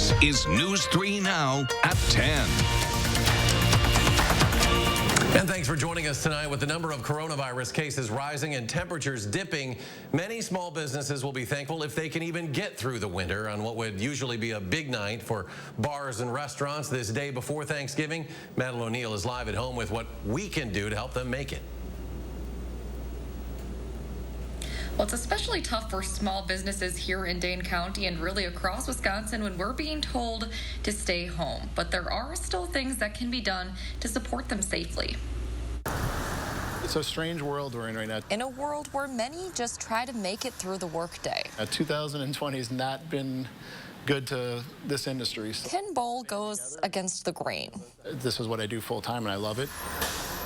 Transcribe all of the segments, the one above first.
This is News 3 Now at 10. And thanks for joining us tonight. With the number of coronavirus cases rising and temperatures dipping, many small businesses will be thankful if they can even get through the winter on what would usually be a big night for bars and restaurants this day before Thanksgiving. Madeline O'Neill is live at home with what we can do to help them make it. Well, it's especially tough for small businesses here in Dane County and really across Wisconsin when we're being told to stay home. But there are still things that can be done to support them safely. It's a strange world we're in right now. In a world where many just try to make it through the workday. 2020 has not been good to this industry. Ken Bowl goes against the grain. This is what I do full time and I love it.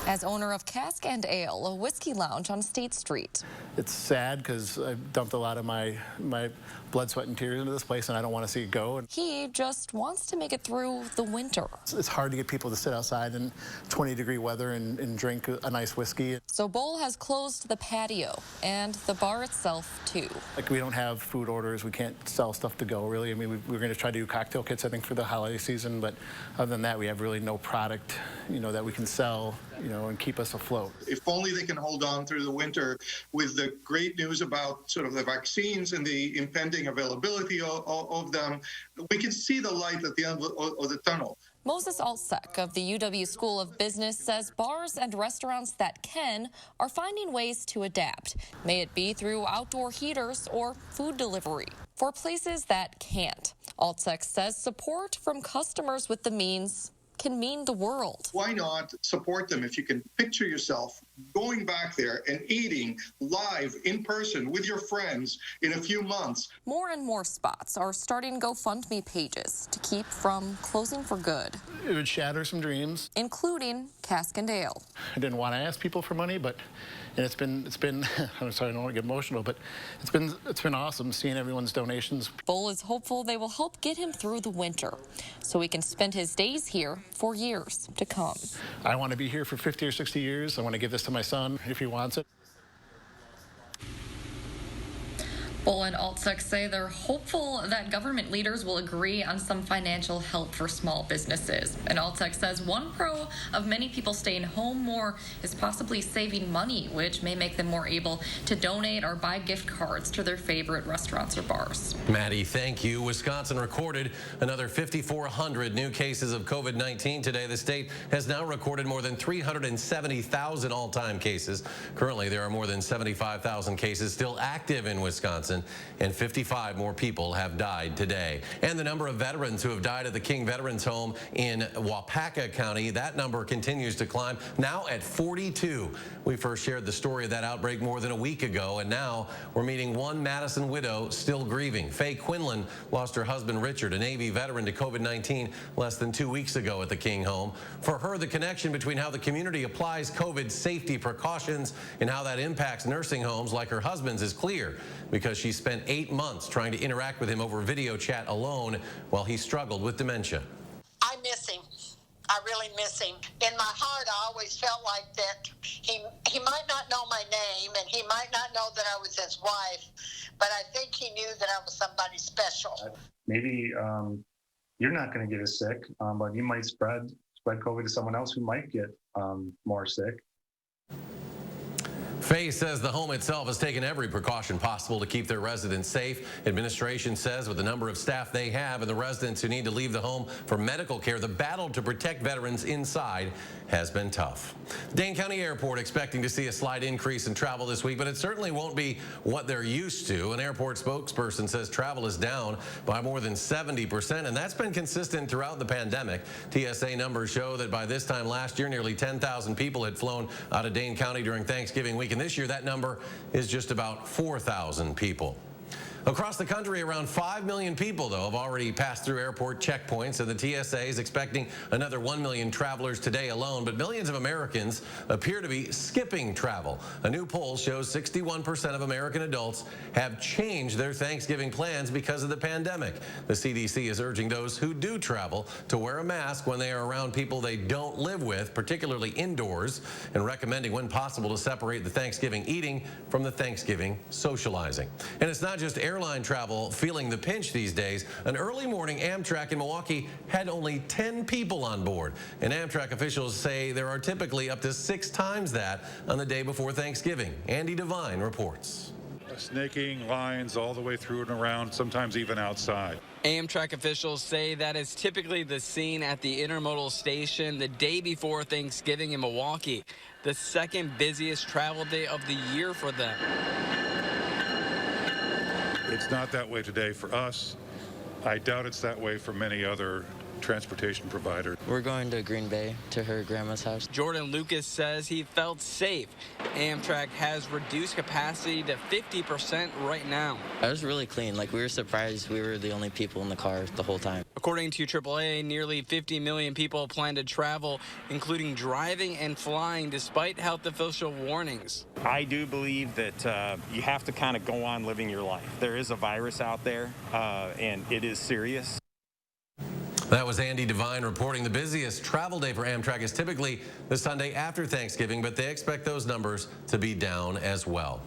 As owner of Cask and Ale, a whiskey lounge on State Street. It's sad because I've dumped a lot of my blood, sweat, and tears into this place, and I don't want to see it go. He just wants to make it through the winter. It's hard to get people to sit outside in 20-degree weather and drink a nice whiskey. So Bowl has closed the patio and the bar itself, too. Like, we don't have food orders. We can't sell stuff to go, really. I mean, we're going to try to do cocktail kits, I think, for the holiday season, but other than that, we have really no product, that we can sell, and keep us afloat. If only they can hold on through the winter with the great news about sort of the vaccines and the impending availability of them, we can see the light at the end of the tunnel. Moses Altsek of the UW School of Business says bars and restaurants that can are finding ways to adapt, may it be through outdoor heaters or food delivery. For places that can't, Altsek says support from customers with the means can mean the world. Why not support them if you can picture yourself going back there and eating live in person with your friends in a few months? More and more spots are starting GoFundMe pages to keep from closing for good. It would shatter some dreams, including Cask and Ale. I didn't want to ask people for money, and it's been I'm sorry, I don't want to get emotional, but it's been awesome seeing everyone's donations. Bull is hopeful they will help get him through the winter so he can spend his days here for years to come. I want to be here for 50 or 60 years. I want to give this to my son if he wants it. Bull and Altsek say they're hopeful that government leaders will agree on some financial help for small businesses. And Altsek says one pro of many people staying home more is possibly saving money, which may make them more able to donate or buy gift cards to their favorite restaurants or bars. Maddie, thank you. Wisconsin recorded another 5,400 new cases of COVID-19 today. The state has now recorded more than 370,000 all-time cases. Currently, there are more than 75,000 cases still active in Wisconsin, and 55 more people have died today. And the number of veterans who have died at the King Veterans Home in Waupaca County, that number continues to climb, now at 42. We first shared the story of that outbreak more than a week ago, and now we're meeting one Madison widow still grieving. Faye Quinlan lost her husband Richard, a Navy veteran, to COVID-19 less than 2 weeks ago at the King home. For her, the connection between how the community applies COVID safety precautions and how that impacts nursing homes like her husband's is clear, because she spent 8 months trying to interact with him over video chat alone while he struggled with dementia. I miss him. I really miss him. In my heart, I always felt like that he might not know my name and he might not know that I was his wife, but I think he knew that I was somebody special. Maybe you're not going to get as sick, but you might spread COVID to someone else who might get more sick. Faye says the home itself has taken every precaution possible to keep their residents safe. Administration says with the number of staff they have and the residents who need to leave the home for medical care, the battle to protect veterans inside has been tough. Dane County Airport expecting to see a slight increase in travel this week, but it certainly won't be what they're used to. An airport spokesperson says travel is down by more than 70%, and that's been consistent throughout the pandemic. TSA numbers show that by this time last year, nearly 10,000 people had flown out of Dane County during Thanksgiving week. And this year, that number is just about 4,000 people. Across the country, around 5 million people, though, have already passed through airport checkpoints, and the TSA is expecting another 1 million travelers today alone. But millions of Americans appear to be skipping travel. A new poll shows 61% of American adults have changed their Thanksgiving plans because of the pandemic. The CDC is urging those who do travel to wear a mask when they are around people they don't live with, particularly indoors, and recommending, when possible, to separate the Thanksgiving eating from the Thanksgiving socializing. And it's not just airline travel feeling the pinch these days. An early morning Amtrak in Milwaukee had only 10 people on board. And Amtrak officials say there are typically up to 6 times that on the day before Thanksgiving. Andy Devine reports. Snaking lines all the way through and around, sometimes even outside. Amtrak officials say that is typically the scene at the intermodal station the day before Thanksgiving in Milwaukee, the second busiest travel day of the year for them. It's not that way today for us. I doubt it's that way for many other transportation providers. We're going to Green Bay to her grandma's house. Jordan Lucas says he felt safe. Amtrak has reduced capacity to 50% right now. I was really clean. Like, we were surprised we were the only people in the car the whole time. According to AAA, nearly 50 million people plan to travel, including driving and flying, despite health official warnings. I do believe that you have to kind of go on living your life. There is a virus out there, and it is serious. That was Andy Devine reporting. The busiest travel day for Amtrak is typically the Sunday after Thanksgiving, but they expect those numbers to be down as well.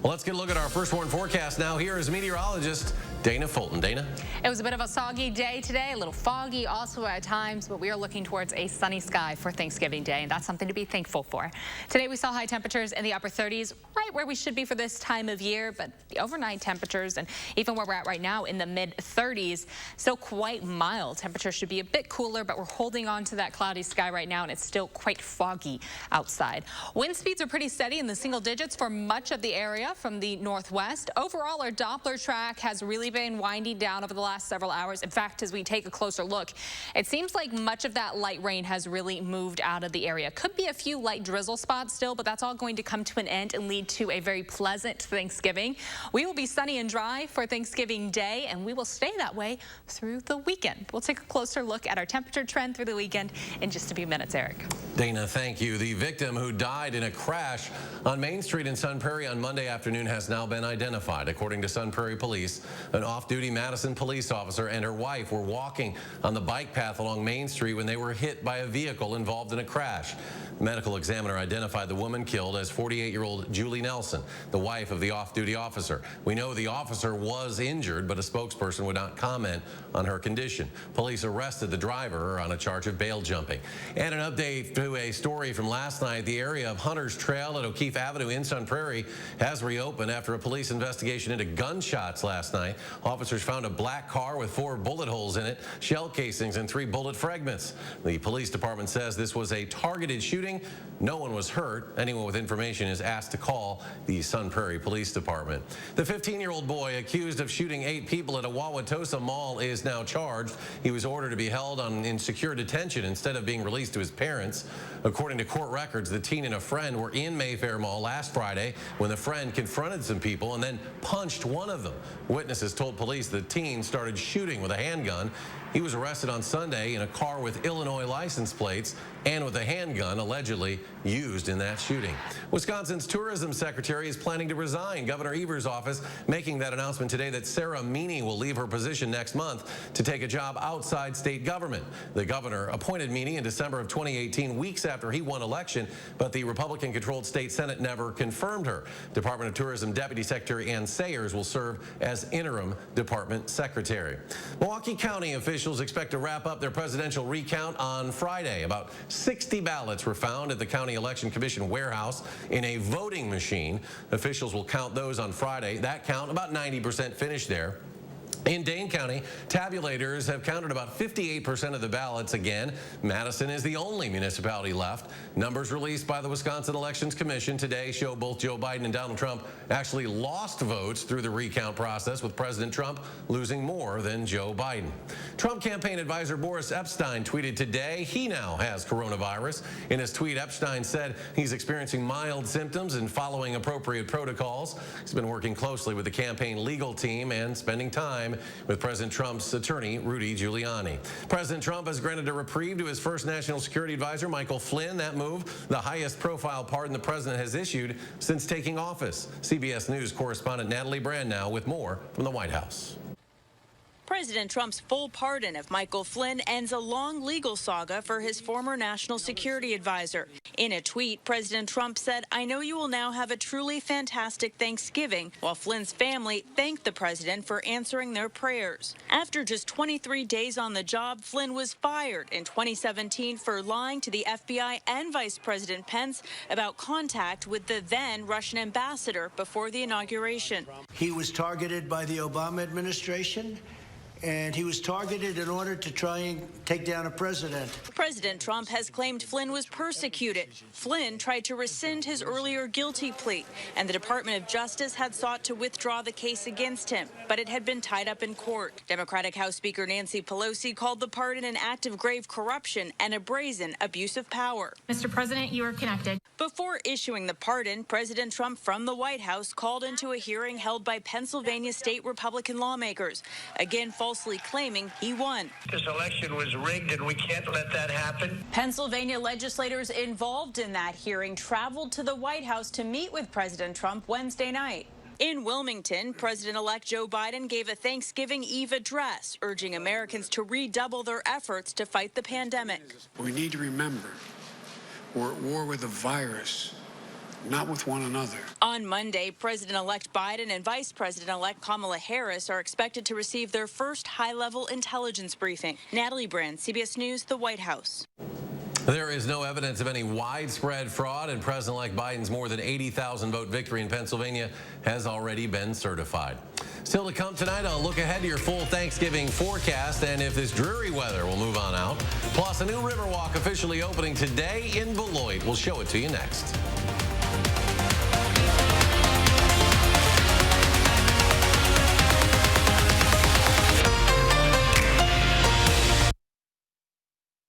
Well, let's get a look at our first warn forecast now. Here is meteorologist Dana Fulton. Dana? It was a bit of a soggy day today, a little foggy also at times, but we are looking towards a sunny sky for Thanksgiving Day, and that's something to be thankful for. Today we saw high temperatures in the upper 30s, right where we should be for this time of year, but the overnight temperatures and even where we're at right now in the mid 30s, still quite mild. Temperatures should be a bit cooler, but we're holding on to that cloudy sky right now, and it's still quite foggy outside. Wind speeds are pretty steady in the single digits for much of the area from the northwest. Overall, our Doppler track has really been winding down over the last several hours. In fact, as we take a closer look, it seems like much of that light rain has really moved out of the area. Could be a few light drizzle spots still, but that's all going to come to an end and lead to a very pleasant Thanksgiving. We will be sunny and dry for Thanksgiving Day, and we will stay that way through the weekend. We'll take a closer look at our temperature trend through the weekend in just a few minutes, Eric. Dana, thank you. The victim who died in a crash on Main Street in Sun Prairie on Monday afternoon has now been identified. According to Sun Prairie Police, an off-duty Madison police officer and her wife were walking on the bike path along Main Street when they were hit by a vehicle involved in a crash. The medical examiner identified the woman killed as 48-year-old Julie Nelson, the wife of the off-duty officer. We know the officer was injured, but a spokesperson would not comment on her condition. Police arrested the driver on a charge of bail jumping. And an update to a story from last night. The area of Hunter's Trail at O'Keefe Avenue in Sun Prairie has reopened after a police investigation into gunshots last night. Officers found a black car with 4 bullet holes in it, shell casings, and 3 bullet fragments. The police department says this was a targeted shooting. No one was hurt. Anyone with information is asked to call the Sun Prairie Police Department. The 15-year-old boy accused of shooting 8 people at a Wauwatosa mall is now charged. He was ordered to be held in secure detention instead of being released to his parents. According to court records, the teen and a friend were in Mayfair Mall last Friday when the friend confronted some people and then punched one of them. Witnesses told police the teen started shooting with a handgun. He was arrested on Sunday in a car with Illinois license plates and with a handgun allegedly used in that shooting. Wisconsin's tourism secretary is planning to resign. Governor Eber's office making that announcement today that Sarah Meany will leave her position next month to take a job outside state government. The governor appointed Meany in December of 2018, weeks after he won election, but the Republican-controlled state Senate never confirmed her. Department of Tourism Deputy Secretary Ann Sayers will serve as interim department secretary. Milwaukee County officials expect to wrap up their presidential recount on Friday. About 60 ballots were found at the County Election Commission warehouse in a voting machine. Officials will count those on Friday. That count, about 90% finished there. In Dane County, tabulators have counted about 58% of the ballots again. Madison is the only municipality left. Numbers released by the Wisconsin Elections Commission today show both Joe Biden and Donald Trump actually lost votes through the recount process, with President Trump losing more than Joe Biden. Trump campaign advisor Boris Epshteyn tweeted today he now has coronavirus. In his tweet, Epshteyn said he's experiencing mild symptoms and following appropriate protocols. He's been working closely with the campaign legal team and spending time with President Trump's attorney, Rudy Giuliani. President Trump has granted a reprieve to his first national security advisor, Michael Flynn. That move, the highest profile pardon the president has issued since taking office. CBS News correspondent Natalie Brand now with more from the White House. President Trump's full pardon of Michael Flynn ends a long legal saga for his former national security advisor. In a tweet, President Trump said, "I know you will now have a truly fantastic Thanksgiving," while Flynn's family thanked the president for answering their prayers. After just 23 days on the job, Flynn was fired in 2017 for lying to the FBI and Vice President Pence about contact with the then Russian ambassador before the inauguration. He was targeted by the Obama administration, and he was targeted in order to try and take down a president. President Trump has claimed Flynn was persecuted. Flynn tried to rescind his earlier guilty plea, and the Department of Justice had sought to withdraw the case against him, but it had been tied up in court. Democratic House Speaker Nancy Pelosi called the pardon an act of grave corruption and a brazen abuse of power. Mr. President, you are connected. Before issuing the pardon, President Trump from the White House called into a hearing held by Pennsylvania state Republican lawmakers, again falsely claiming he won. This election was rigged, and we can't let that happen. Pennsylvania legislators involved in that hearing traveled to the White House to meet with President Trump Wednesday night. In Wilmington, President-elect Joe Biden gave a Thanksgiving Eve address, urging Americans to redouble their efforts to fight the pandemic. We need to remember, we're at war with the virus, not with one another. On Monday, President-elect Biden and Vice President-elect Kamala Harris are expected to receive their first high-level intelligence briefing. Natalie Brand, CBS News, the White House. There is no evidence of any widespread fraud, and President-elect Biden's more than 80,000 vote victory in Pennsylvania has already been certified. Still to come tonight, I'll look ahead to your full Thanksgiving forecast and if this dreary weather will move on out. Plus, a new Riverwalk officially opening today in Beloit. We'll show it to you next.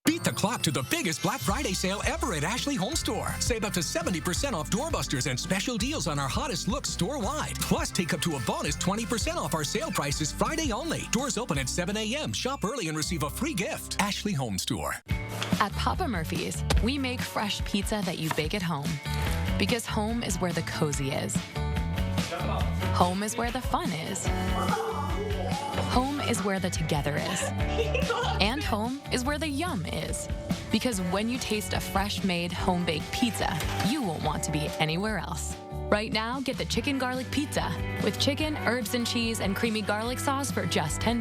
Beat the clock to the biggest Black Friday sale ever at Ashley Home Store. Save up to 70% off doorbusters and special deals on our hottest looks store-wide. Plus, take up to a bonus 20% off our sale prices Friday only. Doors open at 7 a.m. Shop early and receive a free gift. Ashley Home Store. At Papa Murphy's, we make fresh pizza that you bake at home. Because home is where the cozy is. Home is where the fun is. Home is where the together is. And home is where the yum is. Because when you taste a fresh-made, home-baked pizza, you won't want to be anywhere else. Right now, get the chicken garlic pizza with chicken, herbs and cheese, and creamy garlic sauce for just $10.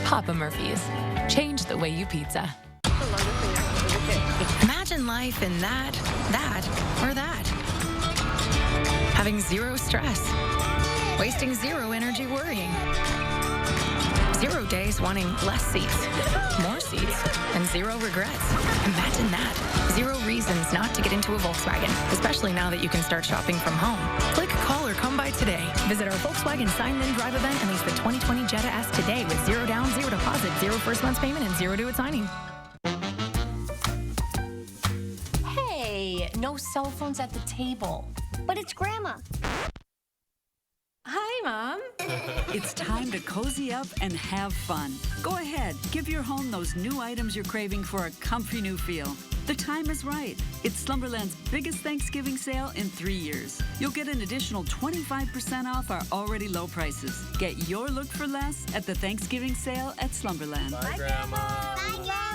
Papa Murphy's. Change the way you pizza. Imagine life in that, or that. Having zero stress. Wasting zero energy worrying. 0 days wanting less seats, more seats, and 0 regrets. Imagine that. 0 reasons not to get into a Volkswagen, especially now that you can start shopping from home. Click, call, or come by today. Visit our Volkswagen Sign Then Drive event and lease the 2020 Jetta S today with 0 down, 0 deposit, 0 first month's payment, and 0 due at signing. Hey, no cell phones at the table. But it's Grandma. Hi, Mom. It's time to cozy up and have fun. Go ahead, give your home those new items you're craving for a comfy new feel. The time is right. It's Slumberland's biggest Thanksgiving sale in 3 years. You'll get an additional 25% off our already low prices. Get your look for less at the Thanksgiving sale at Slumberland. Bye, Grandma. Bye, Grandma.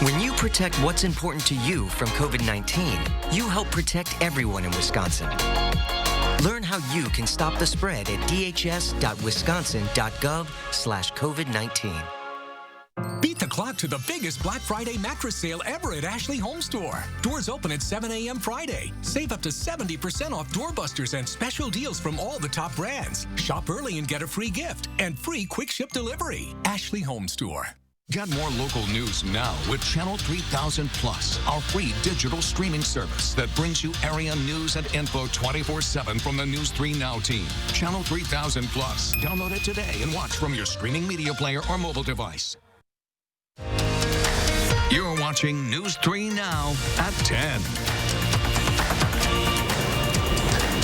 When you protect what's important to you from COVID-19, you help protect everyone in Wisconsin. Learn how you can stop the spread at dhs.wisconsin.gov/COVID-19. Beat the clock to the biggest Black Friday mattress sale ever at Ashley Home Store. Doors open at 7 a.m. Friday. Save up to 70% off doorbusters and special deals from all the top brands. Shop early and get a free gift and free quick ship delivery. Ashley Home Store. Get more local news now with Channel 3000 Plus, our free digital streaming service that brings you area news and info 24/7 from the News 3 Now team. Channel 3000 Plus. Download it today and watch from your streaming media player or mobile device. You're watching News 3 Now at 10.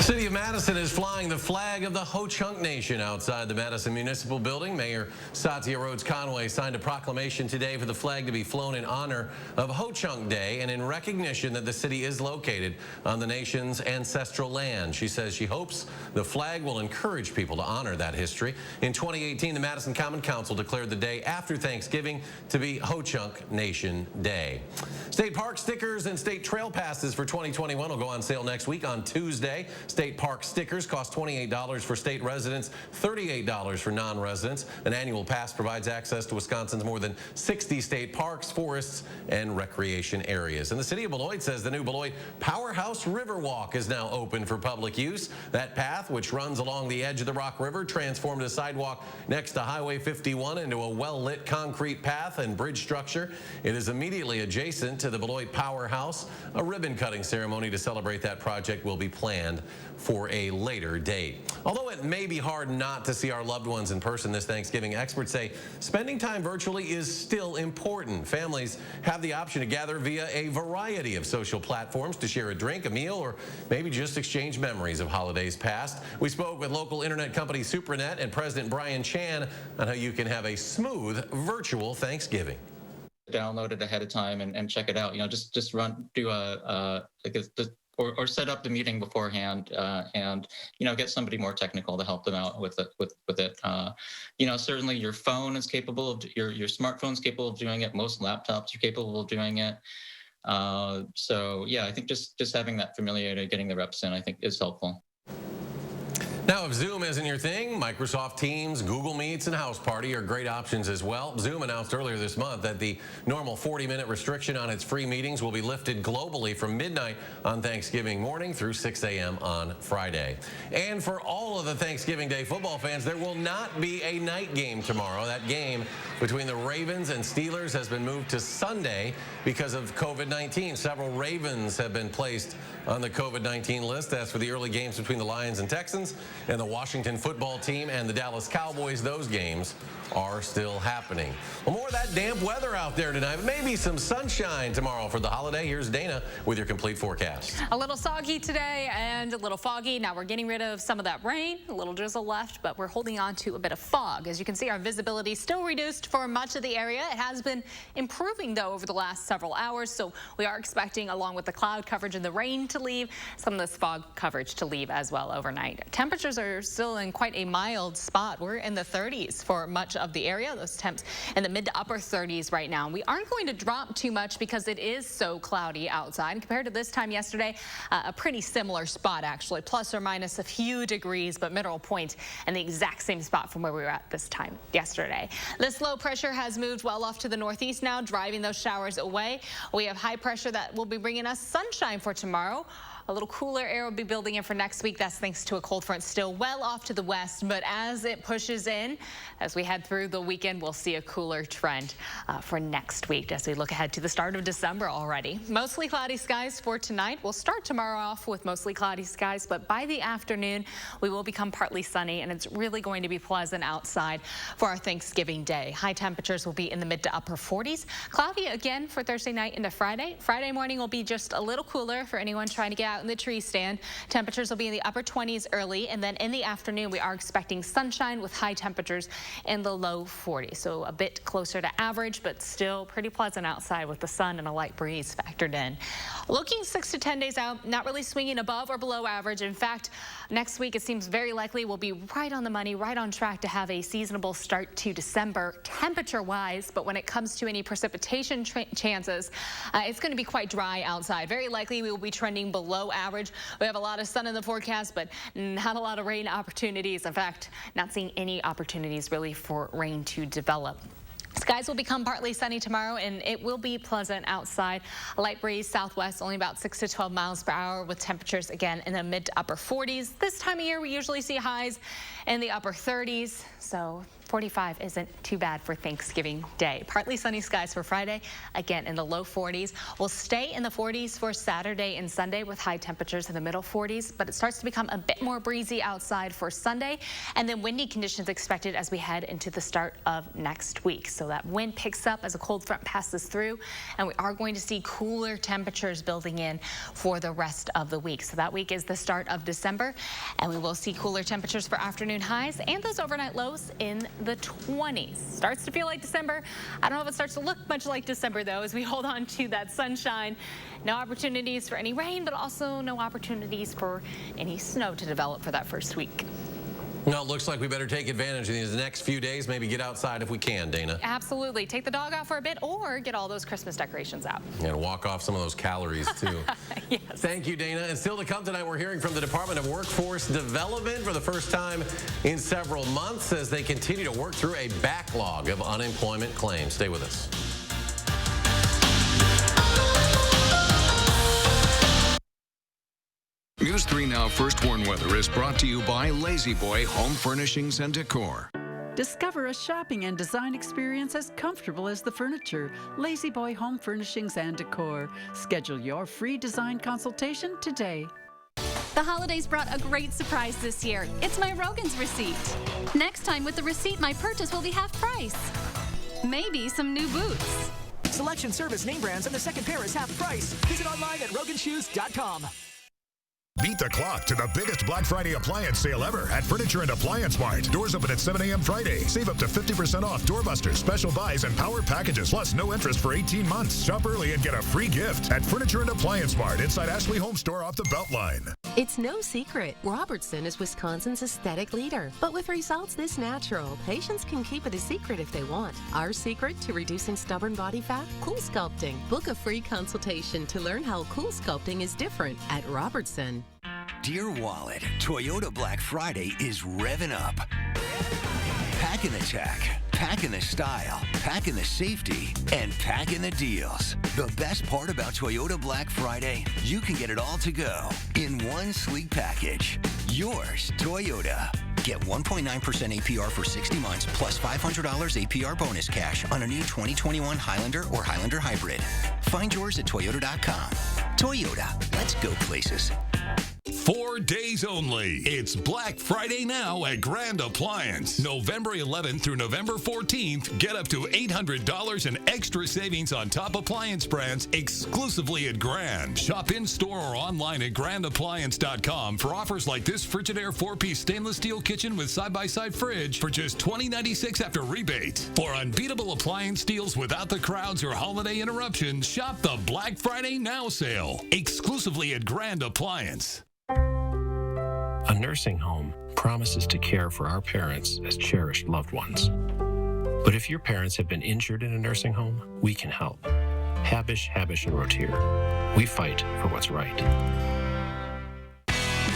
The City of Madison is flying the flag of the Ho-Chunk Nation outside the Madison Municipal Building. Mayor Satya Rhodes Conway signed a proclamation today for the flag to be flown in honor of Ho-Chunk Day and in recognition that the city is located on the nation's ancestral land. She says she hopes the flag will encourage people to honor that history. In 2018, the Madison Common Council declared the day after Thanksgiving to be Ho-Chunk Nation Day. State park stickers and state trail passes for 2021 will go on sale next week on Tuesday. State park stickers cost $28 for state residents, $38 for non-residents. An annual pass provides access to Wisconsin's more than 60 state parks, forests, and recreation areas. And the city of Beloit says the new Beloit Powerhouse Riverwalk is now open for public use. That path, which runs along the edge of the Rock River, transformed a sidewalk next to Highway 51 into a well-lit concrete path and bridge structure. It is immediately adjacent to the Beloit Powerhouse. A ribbon-cutting ceremony to celebrate that project will be planned for a later date. Although it may be hard not to see our loved ones in person this Thanksgiving, experts say spending time virtually is still important. Families have the option to gather via a variety of social platforms to share a drink, a meal, or maybe just exchange memories of holidays past. We spoke with local internet company Supranet and President Brian Chan on how you can have a smooth virtual Thanksgiving. Download it ahead of time and check it out. You know, just do or set up the meeting beforehand and, you know, get somebody more technical to help them out with it. You know, certainly your phone is capable of, your smartphone is capable of doing it. Most laptops are capable of doing it. So yeah, I think just having that familiarity, getting the reps in, I think is helpful. Now, if Zoom isn't your thing, Microsoft Teams, Google Meets, and House Party are great options as well. Zoom announced earlier this month that the normal 40-minute restriction on its free meetings will be lifted globally from midnight on Thanksgiving morning through 6 a.m. on Friday. And for all of the Thanksgiving Day football fans, there will not be a night game tomorrow. That game between the Ravens and Steelers has been moved to Sunday because of COVID-19. Several Ravens have been placed on the COVID-19 list. As for the early games between the Lions and Texans and the Washington football team and the Dallas Cowboys, those games are still happening. Well, more of that damp weather out there tonight, but maybe some sunshine tomorrow for the holiday. Here's Dana with your complete forecast. A little soggy today and a little foggy. Now we're getting rid of some of that rain, a little drizzle left, but we're holding on to a bit of fog. As you can see, our visibility still reduced for much of the area. It has been improving, though, over the last several hours, so we are expecting, along with the cloud coverage and the rain to leave, some of this fog coverage to leave as well overnight. Temperatures are still in quite a mild spot. We're in the 30s for much of the area. Those temps in the mid to upper 30s right now. We aren't going to drop too much because it is so cloudy outside. Compared to this time yesterday, a pretty similar spot actually, plus or minus a few degrees, but Mineral Point in the exact same spot from where we were at this time yesterday. This low pressure has moved well off to the northeast now, driving those showers away. We have high pressure that will be bringing us sunshine for tomorrow. A little cooler air will be building in for next week. That's thanks to a cold front still well off to the west. But as it pushes in, as we head through the weekend, we'll see a cooler trend for next week as we look ahead to the start of December already. Mostly cloudy skies for tonight. We'll start tomorrow off with mostly cloudy skies, but by the afternoon, we will become partly sunny, and it's really going to be pleasant outside for our Thanksgiving Day. High temperatures will be in the mid to upper 40s. Cloudy again for Thursday night into Friday. Friday morning will be just a little cooler for anyone trying to get out in the tree stand. Temperatures will be in the upper 20s early, and then in the afternoon we are expecting sunshine with high temperatures in the low 40s. So a bit closer to average, but still pretty pleasant outside with the sun and a light breeze factored in. Looking 6 to 10 days out, not really swinging above or below average. In fact, next week it seems very likely we'll be right on the money, right on track to have a seasonable start to December temperature-wise. But when it comes to any precipitation chances, it's going to be quite dry outside. Very likely we will be trending below average. We have a lot of sun in the forecast, but not a lot of rain opportunities. In fact, not seeing any opportunities really for rain to develop. Skies will become partly sunny tomorrow, and it will be pleasant outside. A light breeze southwest, only about 6 to 12 miles per hour, with temperatures again in the mid to upper 40s. This time of year, we usually see highs in the upper 30s. So 45 isn't too bad for Thanksgiving Day. Partly sunny skies for Friday, again in the low 40s. We'll stay in the 40s for Saturday and Sunday with high temperatures in the middle 40s, but it starts to become a bit more breezy outside for Sunday, and then windy conditions expected as we head into the start of next week. So that wind picks up as a cold front passes through, and we are going to see cooler temperatures building in for the rest of the week. So that week is the start of December, and we will see cooler temperatures for afternoon highs and those overnight lows in the 20s. Starts to feel like December. I don't know if it starts to look much like December, though, as we hold on to that sunshine. No opportunities for any rain, but also no opportunities for any snow to develop for that first week. Well, it looks like we better take advantage of these next few days, maybe get outside if we can, Dana. Absolutely. Take the dog out for a bit or get all those Christmas decorations out. And walk off some of those calories, too. Yes. Thank you, Dana. And still to come tonight, we're hearing from the Department of Workforce Development for the first time in several months as they continue to work through a backlog of unemployment claims. Stay with us. News 3 Now First Warn Weather is brought to you by Lazy Boy Home Furnishings and Decor. Discover a shopping and design experience as comfortable as the furniture. Lazy Boy Home Furnishings and Decor. Schedule your free design consultation today. The holidays brought a great surprise this year. It's my Rogan's receipt. Next time with the receipt, my purchase will be half price. Maybe some new boots. Selection, service, name brands, and the second pair is half price. Visit online at roganshoes.com. Beat the clock to the biggest Black Friday appliance sale ever at Furniture and Appliance Mart. Doors open at 7 a.m. Friday. Save up to 50% off doorbusters, special buys, and power packages, plus no interest for 18 months. Shop early and get a free gift at Furniture and Appliance Mart inside Ashley Home Store off the Beltline. It's no secret, Robertson is Wisconsin's aesthetic leader. But with results this natural, patients can keep it a secret if they want. Our secret to reducing stubborn body fat? Cool Sculpting. Book a free consultation to learn how Cool Sculpting is different at Robertson. Dear Wallet, Toyota Black Friday is revving up. Packing the tech, packing the style, packing the safety, and packing the deals. The best part about Toyota Black Friday, you can get it all to go in one sleek package. Yours, Toyota. Get 1.9% APR for 60 months plus $500 APR bonus cash on a new 2021 Highlander or Highlander Hybrid. Find yours at Toyota.com. Toyota, let's go places. 4 days only. It's Black Friday now at Grand Appliance. November 11th through November 14th, get up to $800 in extra savings on top appliance brands exclusively at Grand. Shop in-store or online at grandappliance.com for offers like this Frigidaire 4-piece stainless steel kitchen with side-by-side fridge for just $20.96 after rebate. For unbeatable appliance deals without the crowds or holiday interruptions, shop the Black Friday Now sale exclusively at Grand Appliance. A nursing home promises to care for our parents as cherished loved ones. But if your parents have been injured in a nursing home, we can help. Habish, Habish, and Rotier. We fight for what's right.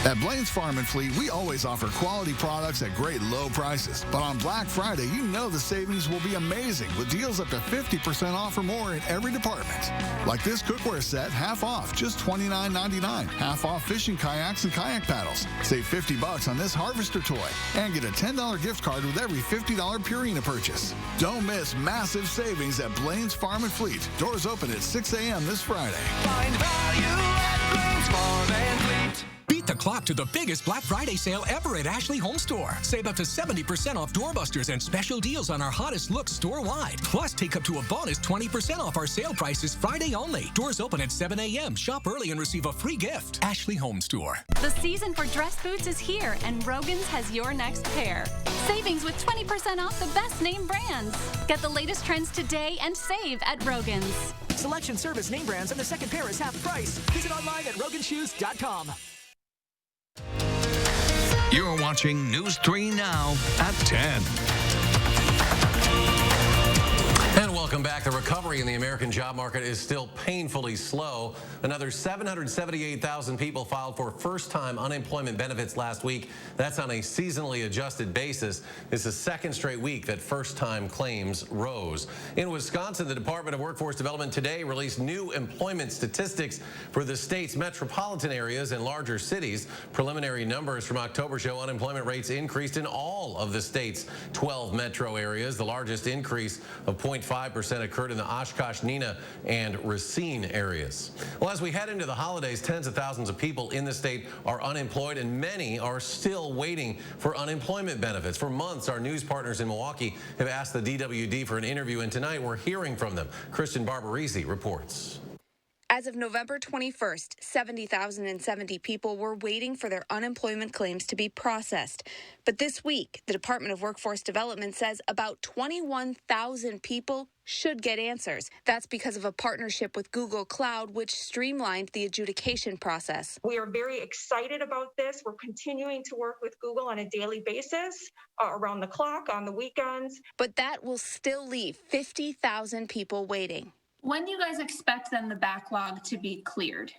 At Blaine's Farm and Fleet, we always offer quality products at great low prices. But on Black Friday, you know the savings will be amazing with deals up to 50% off or more in every department. Like this cookware set, half off, just $29.99. Half off fishing kayaks and kayak paddles. Save $50 on this harvester toy. And get a $10 gift card with every $50 Purina purchase. Don't miss massive savings at Blaine's Farm and Fleet. Doors open at 6 a.m. this Friday. Find value at Blaine's Farm and Fleet. Beat the clock to the biggest Black Friday sale ever at Ashley Home Store. Save up to 70% off doorbusters and special deals on our hottest looks store-wide. Plus, take up to a bonus 20% off our sale prices Friday only. Doors open at 7 a.m. Shop early and receive a free gift. Ashley Home Store. The season for dress boots is here, and Rogan's has your next pair. Savings with 20% off the best name brands. Get the latest trends today and save at Rogan's. Selection, service, name brands, and the second pair is half price. Visit online at roganshoes.com. You're watching News 3 Now at 10. And welcome back. The recovery recovery in the American job market is still painfully slow. Another 778,000 people filed for first-time unemployment benefits last week. That's on a seasonally adjusted basis. It's the second straight week that first-time claims rose. In Wisconsin, the Department of Workforce Development today released new employment statistics for the state's metropolitan areas and larger cities. Preliminary numbers from October show unemployment rates increased in all of the state's 12 metro areas. The largest increase of 0.5% occurred in the Oshkosh, Neenah, and Racine areas. Well, as we head into the holidays, tens of thousands of people in the state are unemployed, and many are still waiting for unemployment benefits. For months, our news partners in Milwaukee have asked the DWD for an interview, and tonight we're hearing from them. Kristen Barbarisi reports. As of November 21st, 70,070 people were waiting for their unemployment claims to be processed. But this week, the Department of Workforce Development says about 21,000 people should get answers. That's because of a partnership with Google Cloud, which streamlined the adjudication process. We are very excited about this. We're continuing to work with Google on a daily basis, around the clock, on the weekends. But that will still leave 50,000 people waiting. When do you guys expect then the backlog to be cleared?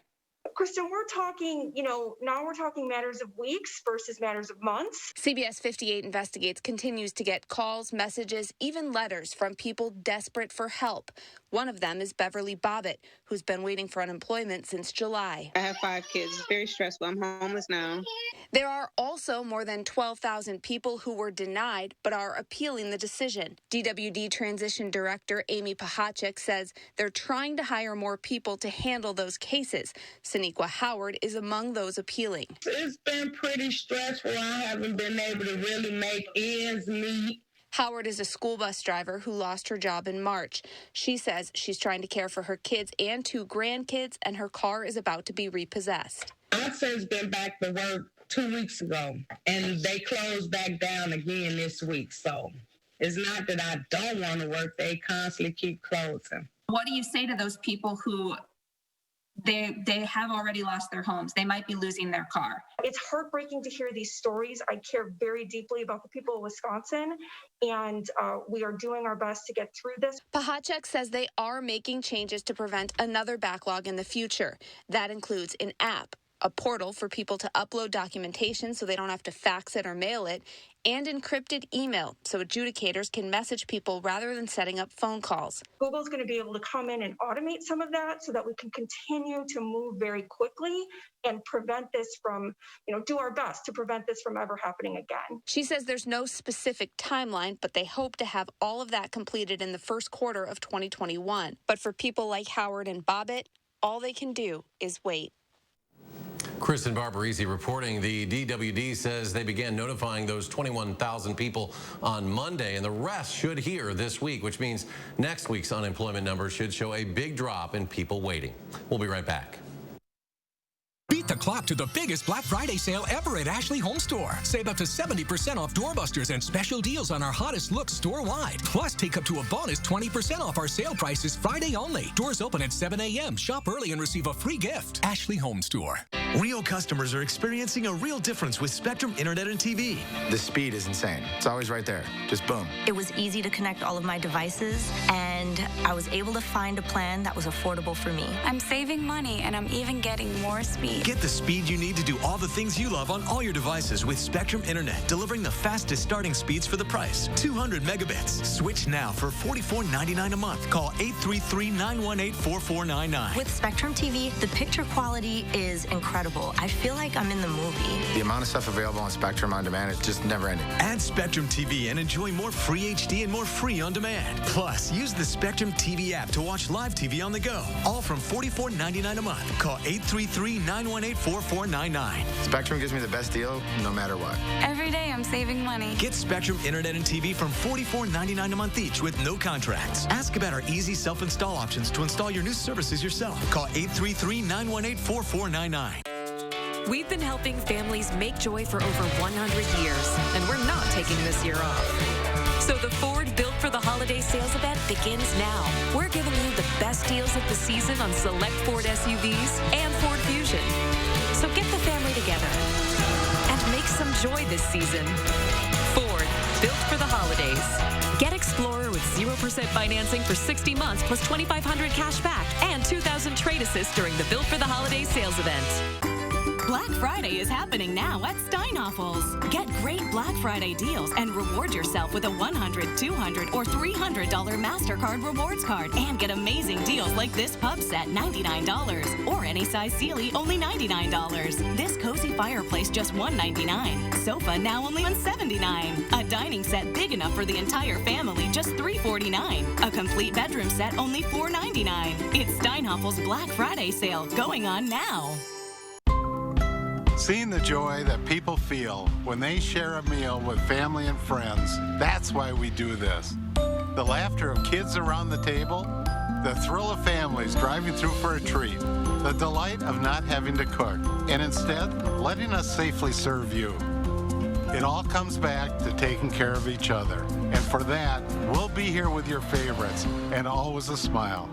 Kristen, we're talking, now we're talking matters of weeks versus matters of months. CBS 58 Investigates continues to get calls, messages, even letters from people desperate for help. One of them is Beverly Bobbitt, who's been waiting for unemployment since July. I have 5 kids. It's very stressful. I'm homeless now. There are also more than 12,000 people who were denied but are appealing the decision. DWD Transition Director Amy Pahachek says they're trying to hire more people to handle those cases. Saniqua Howard is among those appealing. It's been pretty stressful. I haven't been able to really make ends meet. Howard is a school bus driver who lost her job in March. She says she's trying to care for her kids and 2 grandkids, and her car is about to be repossessed. My son's been back to work 2 weeks ago, and they closed back down again this week. So it's not that I don't want to work. They constantly keep closing. What do you say to those people who they have already lost their homes? They might be losing their car. It's heartbreaking to hear these stories. I care very deeply about the people of Wisconsin, and we are doing our best to get through this. Pahachek says they are making changes to prevent another backlog in the future. That includes an app, a portal for people to upload documentation so they don't have to fax it or mail it, and encrypted email so adjudicators can message people rather than setting up phone calls. Google's going to be able to come in and automate some of that so that we can continue to move very quickly and prevent this from, do our best to prevent this from ever happening again. She says there's no specific timeline, but they hope to have all of that completed in the first quarter of 2021. But for people like Howard and Bobbitt, all they can do is wait. Kristen Barbarisi reporting. The DWD says they began notifying those 21,000 people on Monday, and the rest should hear this week, which means next week's unemployment numbers should show a big drop in people waiting. We'll be right back. Beat the clock to the biggest Black Friday sale ever at Ashley Home Store. Save up to 70% off doorbusters and special deals on our hottest looks store-wide. Plus, take up to a bonus 20% off our sale prices Friday only. Doors open at 7 a.m. Shop early and receive a free gift. Ashley Home Store. Real customers are experiencing a real difference with Spectrum Internet and TV. The speed is insane. It's always right there. Just boom. It was easy to connect all of my devices, and I was able to find a plan that was affordable for me. I'm saving money, and I'm even getting more speed. Get the speed you need to do all the things you love on all your devices with Spectrum Internet, delivering the fastest starting speeds for the price. 200 megabits. Switch now for $44.99 a month. Call 833-918-4499. With Spectrum TV, the picture quality is incredible. I feel like I'm in the movie. The amount of stuff available on Spectrum On Demand is just never ending. Add Spectrum TV and enjoy more free HD and more free on demand. Plus, use the Spectrum TV app to watch live TV on the go. All from $44.99 a month. Call 833-918-4499. Spectrum gives me the best deal no matter what. Every day I'm saving money. Get Spectrum Internet and TV from $44.99 a month each with no contracts. Ask about our easy self-install options to install your new services yourself. Call 833-918-4499. We've been helping families make joy for over 100 years, and we're not taking this year off. So the Ford Built for the Holiday sales event begins now. We're giving you the best deals of the season on select Ford SUVs and Ford Fusion. So get the family together and make some joy this season. Ford, built for the holidays. Get Explorer with with 0% financing for 60 months plus $2,500 cash back and $2,000 trade assist during the Built for the Holiday sales event. Black Friday is happening now at Steinhoffels. Get great Black Friday deals and reward yourself with a $100, $200, or $300 MasterCard rewards card and get amazing deals like this pub set, $99, or any size Sealy, only $99. This cozy fireplace, just $199. Sofa, now only $179. A dining set big enough for the entire family, just $349. A complete bedroom set, only $499. It's Steinhoffels Black Friday sale going on now. Seeing the joy that people feel when they share a meal with family and friends, that's why we do this. The laughter of kids around the table, the thrill of families driving through for a treat, the delight of not having to cook, and instead letting us safely serve you. It all comes back to taking care of each other. And for that, we'll be here with your favorites and always a smile.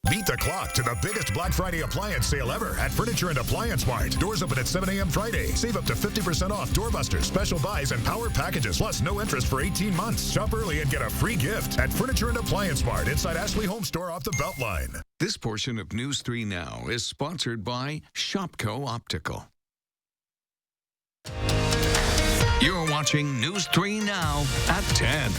Beat the clock to the biggest Black Friday appliance sale ever at Furniture and Appliance Mart. Doors open at 7 a.m. Friday. Save up to 50% off doorbusters, special buys, and power packages, plus no interest for 18 months. Shop early and get a free gift at Furniture and Appliance Mart inside Ashley Home Store off the Beltline. This portion of News 3 Now is sponsored by Shopco Optical. You're watching News 3 Now at 10.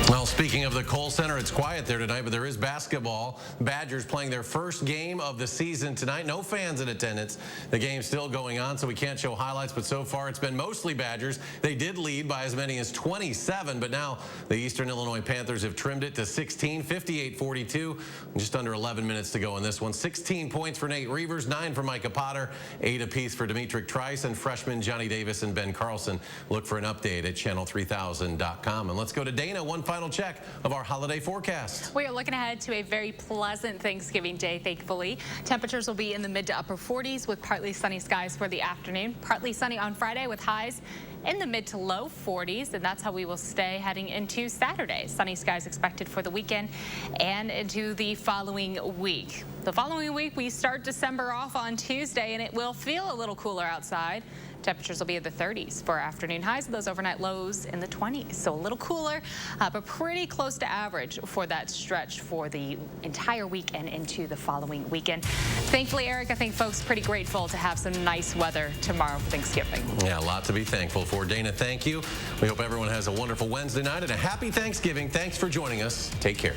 Well, speaking of the Kohl Center, it's quiet there tonight, but there is basketball. Badgers playing their first game of the season tonight. No fans in attendance. The game's still going on, so we can't show highlights, but so far it's been mostly Badgers. They did lead by as many as 27, but now the Eastern Illinois Panthers have trimmed it to 16, 58-42. Just under 11 minutes to go in this one. 16 points for Nate Reavers, 9 for Micah Potter, 8 apiece for Demetric Trice, and freshmen Johnny Davis and Ben Carlson. Look for an update at channel3000.com. And let's go to Dana. One final check of our holiday forecast. We are looking ahead to a very pleasant Thanksgiving Day, thankfully. Temperatures will be in the mid to upper 40s with partly sunny skies for the afternoon. Partly sunny on Friday with highs in the mid to low 40s, and that's how we will stay heading into Saturday. Sunny skies expected for the weekend and into the following week. The following week, we start December off on Tuesday, and it will feel a little cooler outside. Temperatures will be in the 30s for afternoon highs, and those overnight lows in the 20s. So a little cooler, but pretty close to average for that stretch for the entire week and into the following weekend. Thankfully, Eric, I think folks pretty grateful to have some nice weather tomorrow for Thanksgiving. Yeah, a lot to be thankful for. Dana, thank you. We hope everyone has a wonderful Wednesday night and a happy Thanksgiving. Thanks for joining us. Take care.